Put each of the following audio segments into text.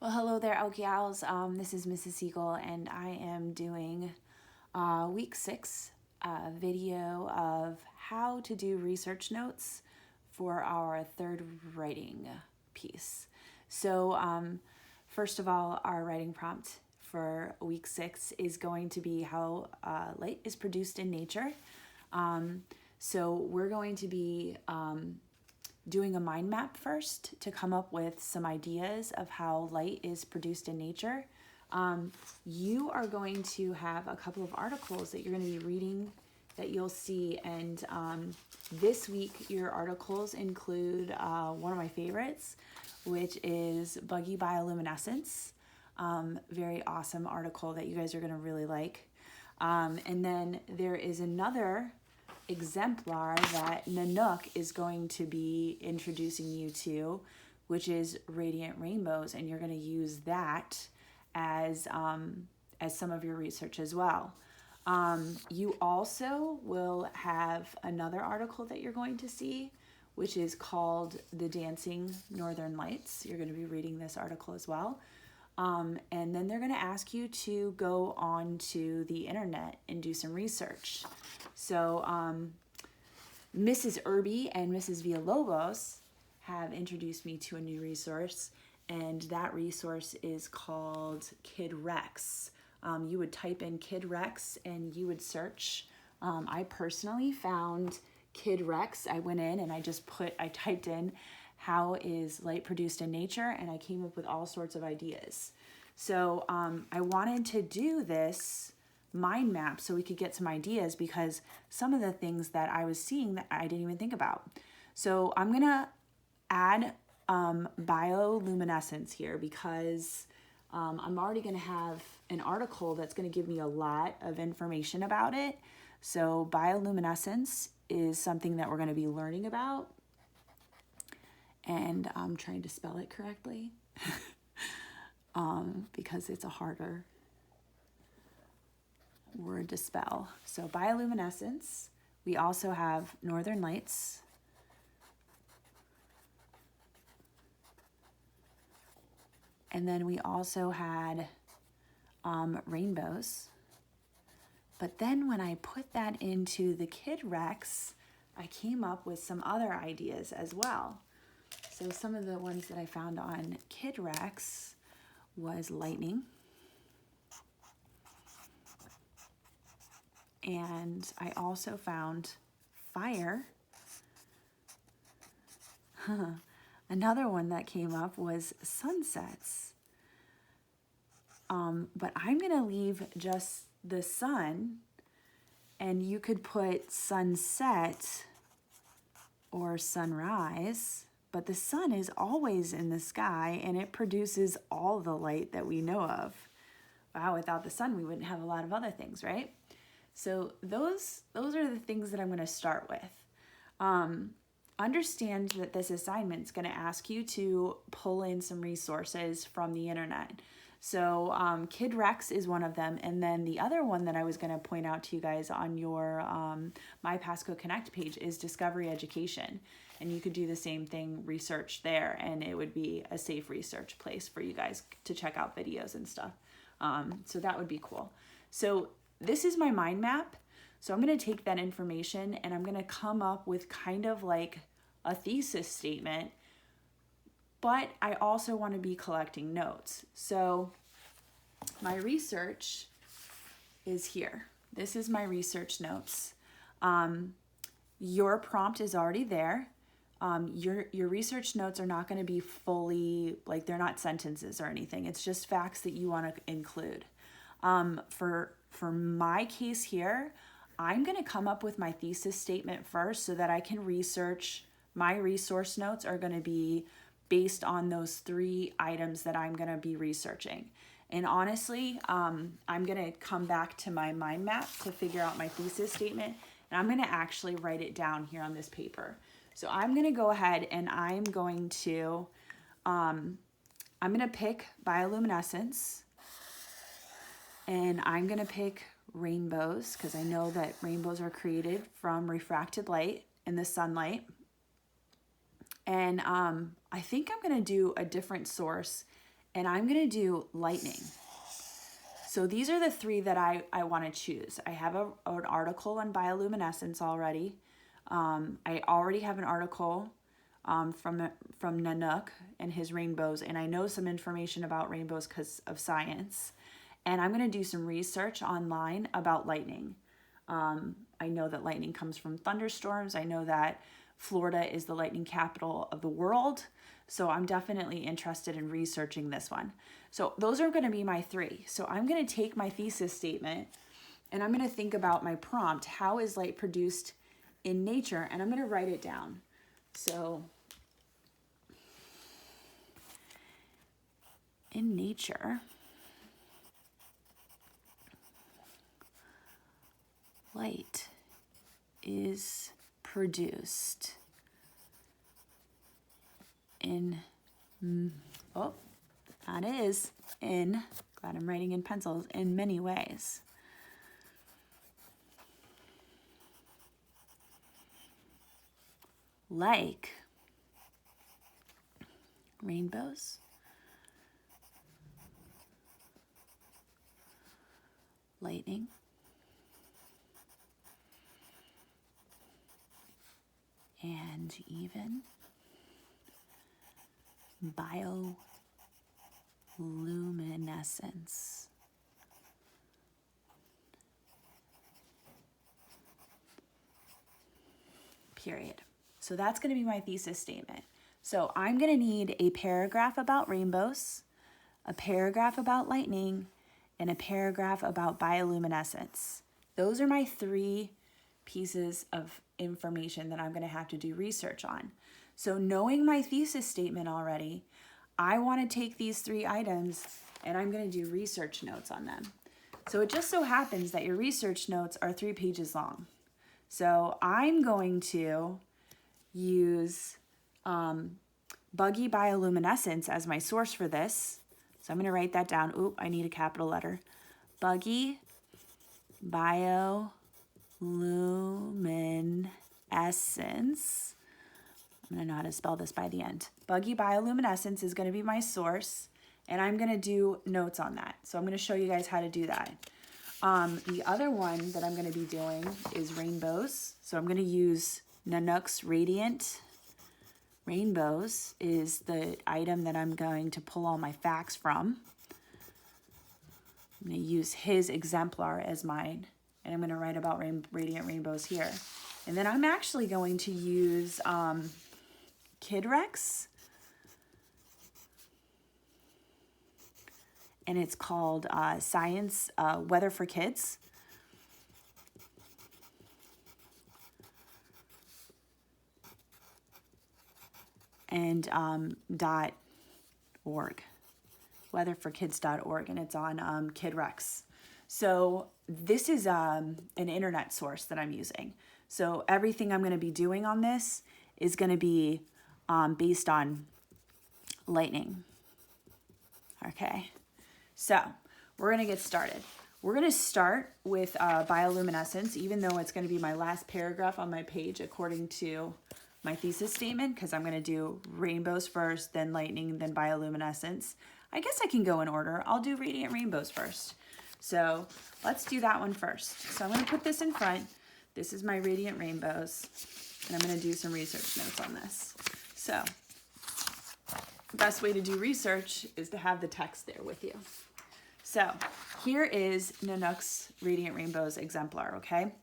Well, hello there, Elk Owls. This is Mrs. Siegel, and I am doing week 6 video of how to do research notes for our third writing piece. So, first of all, our writing prompt for week 6 is going to be how light is produced in nature. So we're going to be doing a mind map first to come up with some ideas of how light is produced in nature. You are going to have a couple of articles that you're going to be reading that you'll see, and this week your articles include one of my favorites, which is Buggy Bioluminescence. Very awesome article that you guys are going to really like. And then there is another exemplar that Nanook is going to be introducing you to, which is Radiant Rainbows, and you're going to use that as some of your research as well. You also will have another article that you're going to see, which is called The Dancing Northern Lights. You're going to be reading this article as well. And then they're going to ask you to go on to the internet and do some research. So Mrs. Irby and Mrs. Villalobos have introduced me to a new resource, and that resource is called Kid Rex. You would type in Kid Rex and you would search. I personally found Kid Rex. I went in and I typed in how is light produced in nature, and I came up with all sorts of ideas. So I wanted to do this mind map so we could get some ideas, because some of the things that I was seeing that I didn't even think about. So I'm gonna add bioluminescence here, because I'm already gonna have an article that's gonna give me a lot of information about it. So bioluminescence is something that we're gonna be learning about, and I'm trying to spell it correctly because it's a harder word to spell. So bioluminescence. We also have northern lights. And then we also had rainbows. But then when I put that into the Kid Rex, I came up with some other ideas as well. So some of the ones that I found on Kid Rex was lightning. And I also found fire. Another one that came up was sunsets. But I'm going to leave just the sun, and you could put sunset or sunrise, but the sun is always in the sky and it produces all the light that we know of. Wow, without the sun, we wouldn't have a lot of other things, right? So those are the things that I'm going to start with. Understand that this assignment is going to ask you to pull in some resources from the internet. So Kid Rex is one of them, and then the other one that I was going to point out to you guys on your My Pasco Connect page is Discovery Education, and you could do the same thing, research there, and it would be a safe research place for you guys to check out videos and stuff. So that would be cool. So this is my mind map. So I'm going to take that information and I'm going to come up with kind of like a thesis statement, but I also want to be collecting notes. So my research is here. This is my research notes. Your prompt is already there. Your research notes are not going to be fully, like, they're not sentences or anything. It's just facts that you want to include. For my case here, I'm going to come up with my thesis statement first so that I can research. My resource notes are going to be based on those 3 items that I'm going to be researching. And honestly, I'm going to come back to my mind map to figure out my thesis statement, and I'm going to actually write it down here on this paper. So I'm going to go ahead and I'm going to pick bioluminescence, and I'm going to pick rainbows, because I know that rainbows are created from refracted light in the sunlight. And I think I'm going to do a different source and I'm going to do lightning. So these are the three that I want to choose. I have an article on bioluminescence already. I already have an article from Nanook and his rainbows, and I know some information about rainbows because of science. And I'm going to do some research online about lightning. I know that lightning comes from thunderstorms. I know that Florida is the lightning capital of the world. So I'm definitely interested in researching this one. So those are going to be my three. So I'm going to take my thesis statement and I'm going to think about my prompt. How is light produced in nature? And I'm going to write it down. So in nature, light is produced in, that is in, glad I'm writing in pencils, in many ways. Like rainbows, lightning, and even bioluminescence. Period. So that's going to be my thesis statement. So I'm going to need a paragraph about rainbows, a paragraph about lightning, and a paragraph about bioluminescence. Those are my three pieces of information that I'm going to have to do research on. So knowing my thesis statement already, I want to take these three items and I'm going to do research notes on them. So it just so happens that your research notes are 3 pages long. So I'm going to use buggy bioluminescence as my source for this. So I'm going to write that down. Oop, I need a capital letter. Buggy bioluminescence. I'm going to know how to spell this by the end. Buggy bioluminescence is going to be my source, and I'm going to do notes on that. So I'm going to show you guys how to do that. The other one that I'm going to be doing is rainbows. So I'm going to use Nanook's Radiant Rainbows is the item that I'm going to pull all my facts from. I'm going to use his exemplar as mine, and I'm going to write about Radiant Rainbows here. And then I'm actually going to use Kid Rex, and it's called Science Weather for Kids. And .org, weatherforkids.org, and it's on Kid Rex. So this is an internet source that I'm using. So everything I'm going to be doing on this is going to be based on lightning. Okay, so we're going to get started. We're going to start with bioluminescence, even though it's going to be my last paragraph on my page according to my thesis statement, because I'm going to do rainbows first, then lightning, then bioluminescence. I guess I can go in order. I'll do radiant rainbows first. So let's do that one first. So I'm going to put this in front. This is my radiant rainbows, and I'm going to do some research notes on this. So the best way to do research is to have the text there with you. So here is Nanook's Radiant Rainbows exemplar, okay?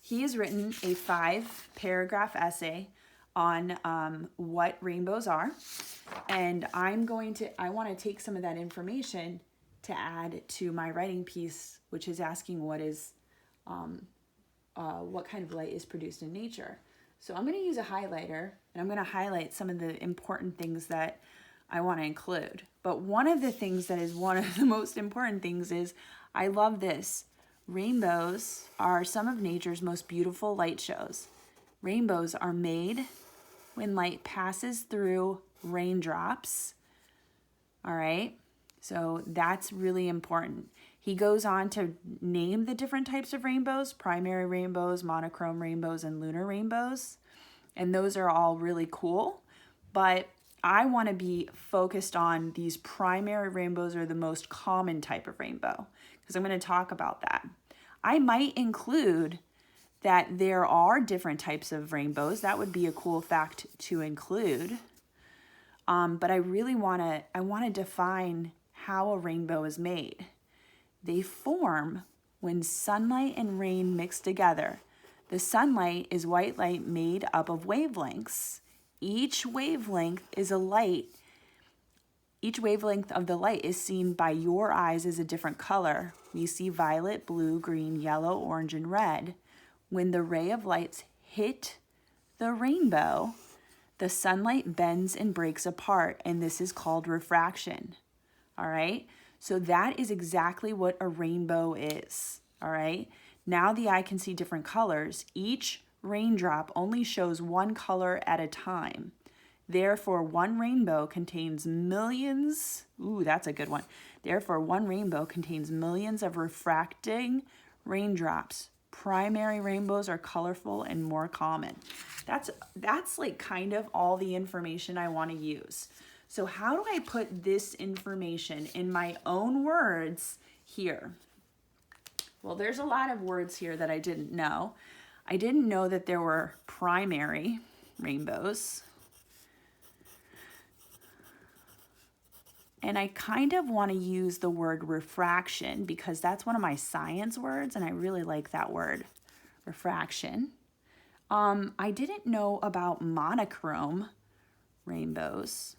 He has written a 5-paragraph essay on what rainbows are, and I want to take some of that information to add to my writing piece, which is asking what kind of light is produced in nature. So I'm going to use a highlighter, and I'm going to highlight some of the important things that I want to include. But one of the things that is one of the most important things is, I love this. Rainbows are some of nature's most beautiful light shows. Rainbows are made when light passes through raindrops. All right, so that's really important. He goes on to name the different types of rainbows: primary rainbows, monochrome rainbows, and lunar rainbows. And those are all really cool. But I want to be focused on these primary rainbows or the most common type of rainbow, because I'm going to talk about that. I might include that there are different types of rainbows. That would be a cool fact to include. But I really want to define how a rainbow is made. They form when sunlight and rain mix together. The sunlight is white light made up of wavelengths. Each wavelength of the light is seen by your eyes as a different color. We see violet, blue, green, yellow, orange, and red. When the ray of lights hit the rainbow, the sunlight bends and breaks apart, and this is called refraction. All right? So that is exactly what a rainbow is. All right? Now the eye can see different colors. Each raindrop only shows one color at a time. Therefore, one rainbow contains millions. Ooh, that's a good one. Therefore, one rainbow contains millions of refracting raindrops. Primary rainbows are colorful and more common. That's like kind of all the information I want to use. So how do I put this information in my own words here? Well, there's a lot of words here that I didn't know. I didn't know that there were primary rainbows. And I kind of want to use the word refraction because that's one of my science words, and I really like that word, refraction. I didn't know about monochrome rainbows.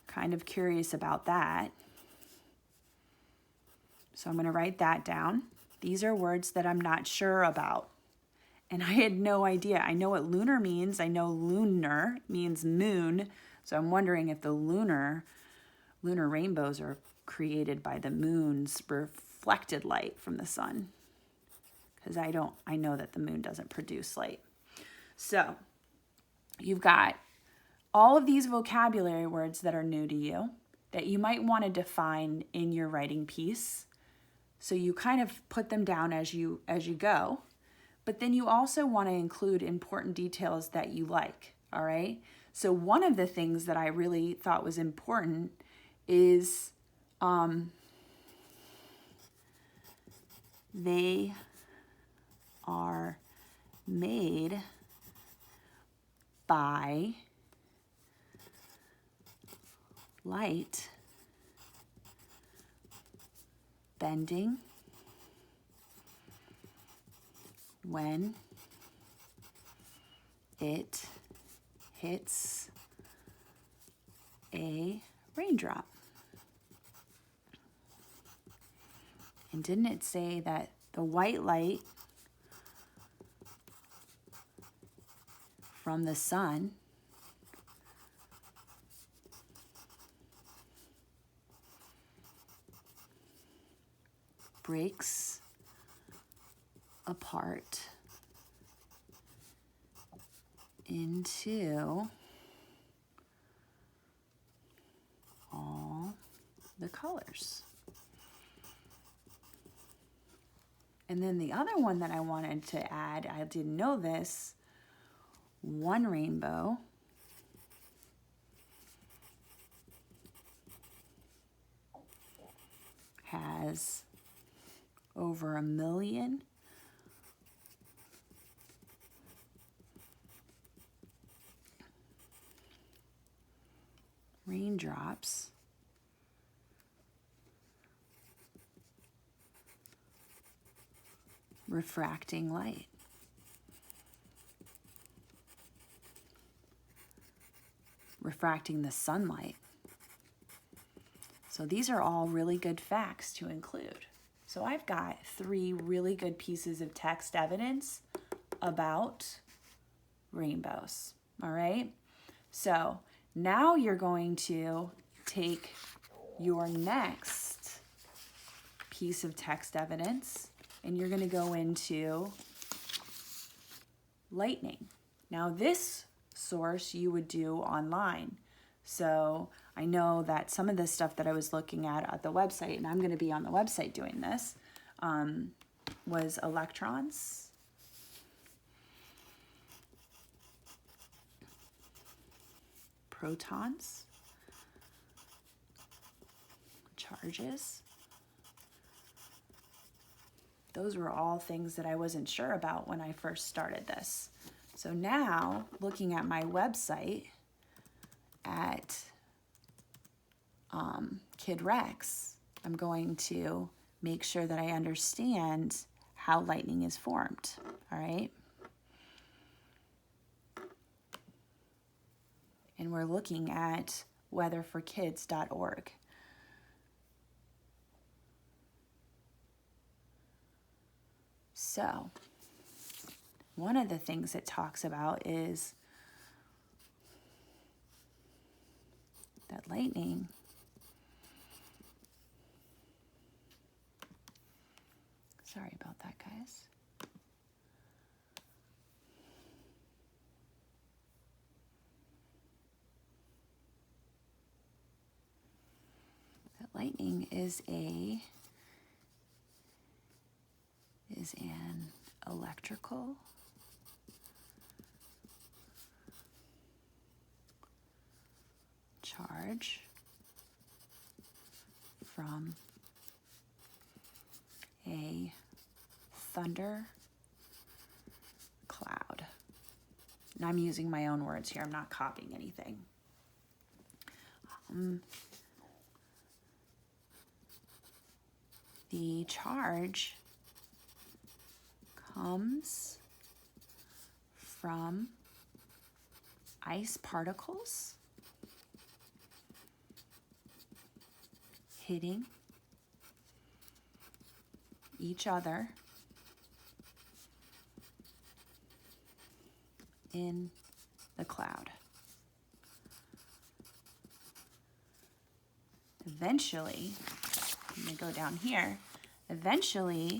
Kind of curious about that. So I'm going to write that down. These are words that I'm not sure about. And I had no idea. I know what lunar means. I know lunar means moon. So I'm wondering if the lunar rainbows are created by the moon's reflected light from the sun. Because I know that the moon doesn't produce light. So you've got all of these vocabulary words that are new to you that you might want to define in your writing piece. So you kind of put them down as you go. But then you also want to include important details that you like, all right? So one of the things that I really thought was important is they are made by light bending when it hits a raindrop. And didn't it say that the white light from the sun breaks apart into all the colors. And then the other one that I wanted to add, I didn't know this, one rainbow has over 1 million raindrops refracting light. Refracting the sunlight. So these are all really good facts to include. So I've got 3 really good pieces of text evidence about rainbows. All right. So now you're going to take your next piece of text evidence and you're going to go into lightning. Now this source you would do online. So I know that some of the stuff that I was looking at the website, and I'm going to be on the website doing this, was electrons. protons, charges. Those were all things that I wasn't sure about when I first started this. So now, looking at my website at KidRex, I'm going to make sure that I understand how lightning is formed, all right? And we're looking at weatherforkids.org. So, one of the things it talks about is that lightning sorry about that, guys. That lightning is an electrical charge from a thunder cloud. And I'm using my own words here. I'm not copying anything. The charge comes from ice particles hitting each other in the cloud. Eventually, I'm going to go down here. Eventually,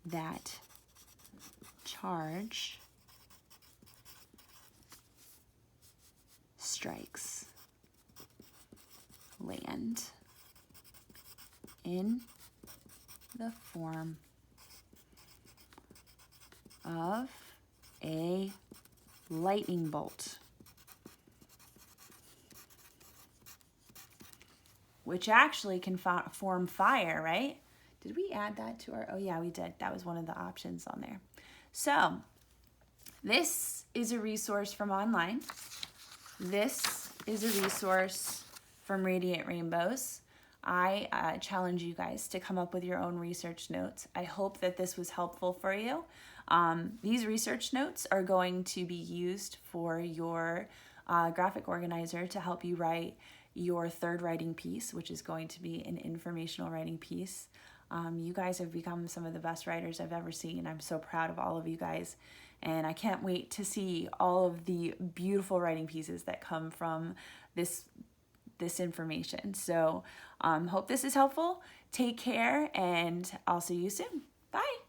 that charge strikes land in the form of a lightning bolt, which actually can form fire, right? Did we add that to our, oh yeah, we did. That was one of the options on there. So this is a resource from online. This is a resource from Radiant Rainbows. I challenge you guys to come up with your own research notes. I hope that this was helpful for you. These research notes are going to be used for your graphic organizer to help you write your third writing piece, which is going to be an informational writing piece. You guys have become some of the best writers I've ever seen. I'm so proud of all of you guys. And I can't wait to see all of the beautiful writing pieces that come from this information. So hope this is helpful. Take care, and I'll see you soon. Bye.